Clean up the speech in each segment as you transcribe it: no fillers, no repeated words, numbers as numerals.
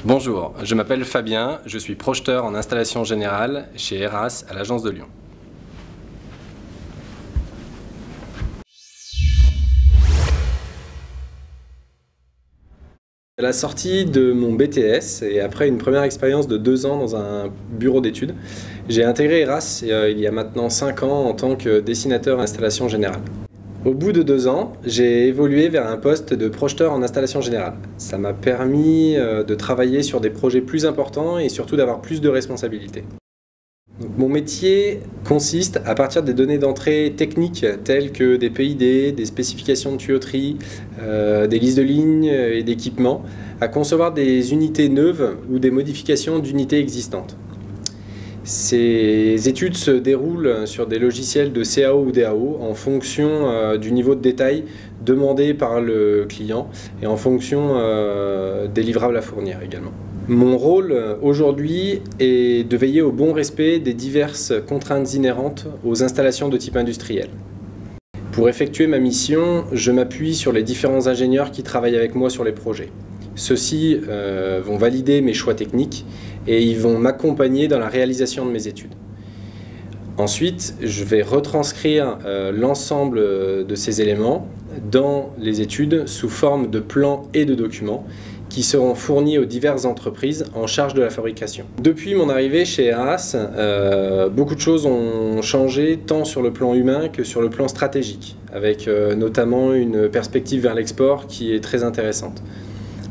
Bonjour, je m'appelle Fabien, je suis projeteur en installation générale chez ERAS à l'Agence de Lyon. À la sortie de mon BTS et après une première expérience de 2 ans dans un bureau d'études, j'ai intégré ERAS il y a maintenant 5 ans en tant que dessinateur installation générale. Au bout de 2 ans, j'ai évolué vers un poste de projeteur en installation générale. Ça m'a permis de travailler sur des projets plus importants et surtout d'avoir plus de responsabilités. Donc, mon métier consiste, à partir des données d'entrée techniques telles que des PID, des spécifications de tuyauterie, des listes de lignes et d'équipements, à concevoir des unités neuves ou des modifications d'unités existantes. Ces études se déroulent sur des logiciels de CAO ou DAO en fonction du niveau de détail demandé par le client et en fonction des livrables à fournir également. Mon rôle aujourd'hui est de veiller au bon respect des diverses contraintes inhérentes aux installations de type industriel. Pour effectuer ma mission, je m'appuie sur les différents ingénieurs qui travaillent avec moi sur les projets. Ceux-ci vont valider mes choix techniques et ils vont m'accompagner dans la réalisation de mes études. Ensuite, je vais retranscrire l'ensemble de ces éléments dans les études sous forme de plans et de documents qui seront fournis aux diverses entreprises en charge de la fabrication. Depuis mon arrivée chez ERAS, beaucoup de choses ont changé tant sur le plan humain que sur le plan stratégique, avec notamment une perspective vers l'export qui est très intéressante.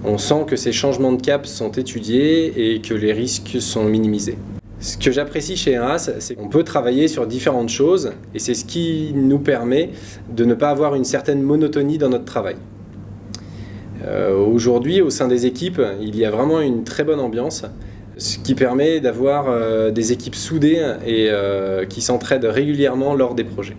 On sent que ces changements de cap sont étudiés et que les risques sont minimisés. Ce que j'apprécie chez ERAS, c'est qu'on peut travailler sur différentes choses et c'est ce qui nous permet de ne pas avoir une certaine monotonie dans notre travail. Aujourd'hui, au sein des équipes, il y a vraiment une très bonne ambiance, ce qui permet d'avoir des équipes soudées et qui s'entraident régulièrement lors des projets.